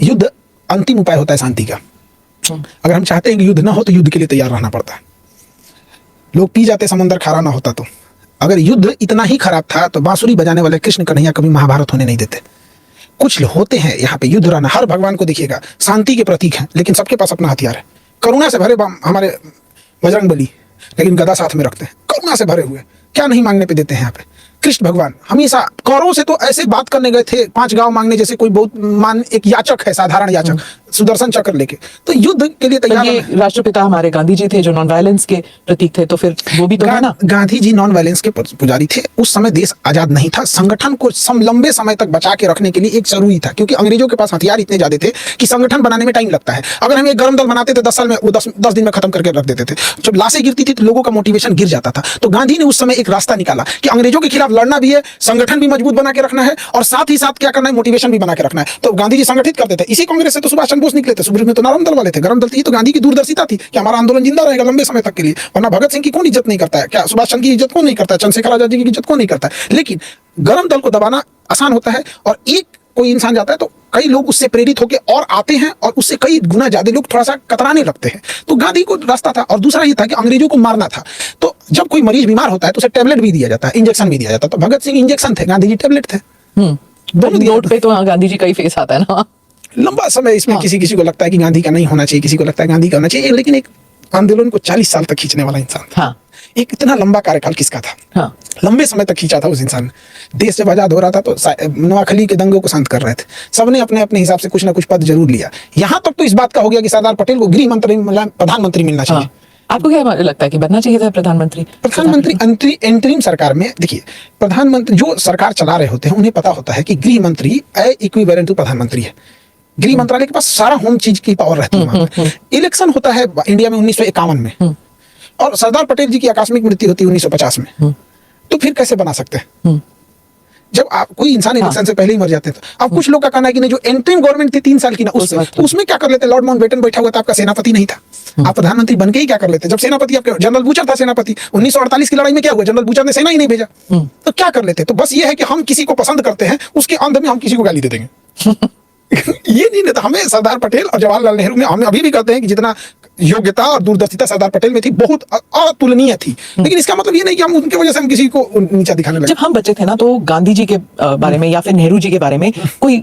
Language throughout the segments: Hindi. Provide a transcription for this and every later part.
युद्ध अंतिम उपाय होता है शांति का। अगर हम चाहते हैं कि युद्ध ना हो तो युद्ध के लिए तैयार रहना पड़ता है। लोग पी जाते समंदर खारा ना होता तो। अगर युद्ध इतना ही खराब था तो बांसुरी बजाने वाले कृष्ण कन्हैया कभी महाभारत होने नहीं देते। कुछ होते हैं यहाँ पे युद्ध रहना, हर भगवान को देखिएगा शांति के प्रतीक हैं, लेकिन सबके पास अपना हथियार है। करुणा से भरे हमारे बजरंग बली, लेकिन गदा साथ में रखते हैं, करुणा से भरे हुए, क्या नहीं मांगने पे देते हैं यहाँ पे। कृष्ण भगवान हमेशा कौरवों से तो ऐसे बात करने गए थे 5 गांव मांगने, जैसे कोई बहुत एक याचक है, साधारण याचक, सुदर्शन चक्र लेके। तो युद्ध के लिए तैयार। ये राष्ट्रपिता हमारे गांधी जी थे जो नॉन वायलेंस के प्रतीक थे, तो फिर वो भी तो है ना। गांधी जी नॉन वायलेंस के पुजारी थे। उस समय देश आजाद नहीं था, संगठन को लंबे समय तक बचा के रखने के लिए एक जरूरी था, क्योंकि अंग्रेजों के पास हथियार इतने ज्यादा थे कि संगठन बनाने में टाइम लगता है। अगर हम एक गर्म दल बनाते थे 10 साल में, वो 10 दिन में खत्म करके रख देते थे। जब लाशें गिरती थी तो लोगों का मोटिवेशन गिर जाता था। तो गांधी ने उस समय एक रास्ता निकाला कि अंग्रेजों के खिलाफ लड़ना भी है, संगठन भी मजबूत बना के रखना है, और साथ ही साथ क्या करना है, मोटिवेशन भी बना के रखना है। तो गांधी जी संगठित करते थे। इसी कांग्रेस से तो सुभाष चंद्र बोस निकले थे। सुब्रत में तो नरम दल वाले थे, गरम दल थी। तो गांधी की दूरदर्शिता थी कि हमारा आंदोलन जिंदा रहेगा लंबे समय तक के लिए। वरना भगत सिंह की कौन इज्जत नहीं करता है, क्या सुभाष चंद्र की इज्जत कौन नहीं करता है, चंद्रशेखर आजाद जी की इज्जत कौन नहीं करता है। लेकिन गरम दल को दबाना आसान होता है, और एक कोई इंसान जाता है तो कई लोग उससे प्रेरित होकर और आते हैं, और उससे कई गुना ज्यादा लोग थोड़ा सा कतराने लगते हैं। तो गांधी को रास्ता था। और दूसरा ये था कि अंग्रेजों को मारना था। तो जब कोई मरीज बीमार होता है तो उसे टेबलेट भी दिया जाता है, इंजेक्शन भी दिया जाता है। तो भगत सिंह इंजेक्शन थे, गांधी जी टेबलेट थे। दोनों नोट पे तो गांधी जी का ही फेस आता है ना। लंबा समय इसमें किसी को लगता है कि गांधी का नहीं होना चाहिए, किसी को लगता है गांधी का होना चाहिए, लेकिन एक आंदोलन को 40 साल तक खींचने वाला इंसान था। एक इतना लंबा कार्यकाल किसका था? लंबे समय तक खींचा था उस इंसान ने। देश जब आजाद हो रहा था तो नोआखली के दंगों को शांत कर रहे थे। सबने अपने अपने हिसाब से कुछ ना कुछ पद जरूर लिया। यहाँ तक तो इस बात का हो गया कि सरदार पटेल को गृह मंत्री, प्रधानमंत्री मिलना चाहिए। आपको क्या लगता है कि बनना चाहिए था प्रधानमंत्री? इंटरिम सरकार में देखिए, प्रधानमंत्री जो सरकार चला रहे होते हैं उन्हें पता होता है कि गृह मंत्री इक्विवेलेंट टू प्रधानमंत्री है। गृह मंत्रालय के पास सारा होम चीज की पावर रहती है। इलेक्शन होता है इंडिया में 1951 में, और सरदार पटेल जी की आकस्मिक मृत्यु होती है 1950 में। तो फिर कैसे बना सकते हैं जब आप कोई इंसान इलेक्शन से पहले ही मर जाते हैं? तो अब कुछ लोग का कहना है कि नहीं, जो इंटरिम गवर्नमेंट थी 3 साल की ना, उसमें क्या कर लेते? लॉर्ड माउंटबेटन बैठा हुआ था, आपका सेनापति नहीं था, आप प्रधानमंत्री बन के ही क्या कर लेते? जब सेनापति आपके जनरल बूचर था सेनापति, 1948 की लड़ाई में क्या हुआ? जनरल बूचर ने सेना ही नहीं भेजा, तो क्या कर लेते? तो बस ये है कि हम किसी को पसंद करते हैं, उसके अंत में हम किसी को गाली दे देंगे। ये नहीं था। हमें सरदार पटेल और जवाहरलाल नेहरू में, हम अभी भी कहते हैं कि जितना योग्यता और दूरदर्शिता सरदार पटेल में थी, बहुत अतुलनीय थी। लेकिन इसका मतलब ये नहीं कि हम उनके वजह से हम किसी को नीचा दिखाने लगे। जब हम बच्चे थे ना, तो गांधी जी के बारे में या फिर नेहरू जी के बारे में कोई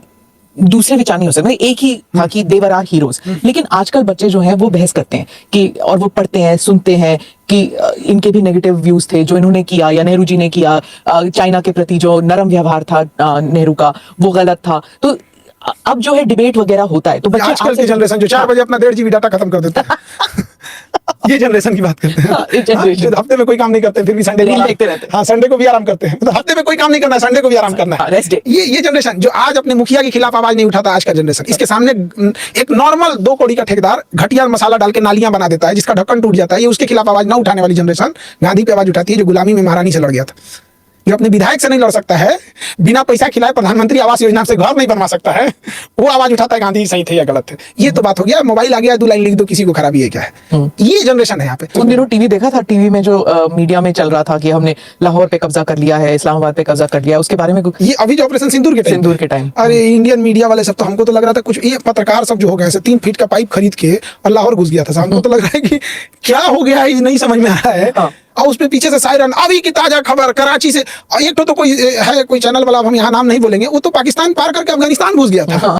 दूसरे विचार नहीं हो सकते, एक ही था कि देवर आर हीरोज। लेकिन आजकल बच्चे जो हैं वो बहस करते हैं कि, और वो पढ़ते हैं, सुनते हैं कि इनके भी नेगेटिव व्यूज थे जो इन्होंने किया या नेहरू जी ने किया। चाइना के प्रति जो नरम व्यवहार था नेहरू का, वो गलत था। तो अब जो है डिबेट वगैरह होता है, तो बच्चे आजकल की जनरेशन जो 4 बजे अपना 1.5 GB डाटा खत्म कर देता है। ये जनरेशन की बात करते हैं। जो हफ्ते में कोई काम नहीं करते फिर भी संडे को देखते रहते हैं। हाँ, संडे को भी आराम करते हैं। तो हफ्ते में कोई काम नहीं करना है, संडे को भी आराम करना है। ये जनरेशन जो आज अपने मुखिया के खिलाफ आवाज नहीं उठाता, आज का जनरेशन, इसके सामने एक नॉर्मल 2 कौड़ी का ठेकेदार घटिया मसाला डाल के नालियां बना देता है, जिसका ढक्कन टूट जाता है, ये उसके खिलाफ आवाज ना उठाने वाली जनरेशन गांधी पे आवाज उठाती है, जो गुलामी में महारानी से लड़ गया था, जो अपने विधायक से नहीं लड़ सकता है, बिना पैसा खिलाए प्रधानमंत्री आवास योजना से घर नहीं बनवा सकता है, वो आवाज उठाता है गांधी सही थे या गलत थे। ये तो बात हो गया। मोबाइल आ गया, 2 लाइन लिख दो, किसी को खराबी है क्या है? ये जनरेशन है यहाँ पे। उन दिनों टीवी देखा था, टीवी में जो मीडिया में चल रहा था कि हमने लाहौर पे कब्जा कर लिया है, इस्लामाबाद पे कब्जा कर लिया, उसके बारे में ये अभी जो ऑपरेशन सिंदूर के टाइम, अरे इंडियन मीडिया वाले सब, तो हमको तो लग रहा था कुछ ये पत्रकार सब जो हो गए 3 फीट का पाइप खरीद के और लाहौर घुस गया था। हमको तो लग रहा है कि क्या हो गया है, नहीं समझ में आ रहा है। और उसपे पीछे से सायरन, अभी की ताजा खबर कराची से। एक तो कोई है, कोई चैनल वाला, हम यहाँ नाम नहीं बोलेंगे, वो तो पाकिस्तान पार करके अफगानिस्तान घुस गया था।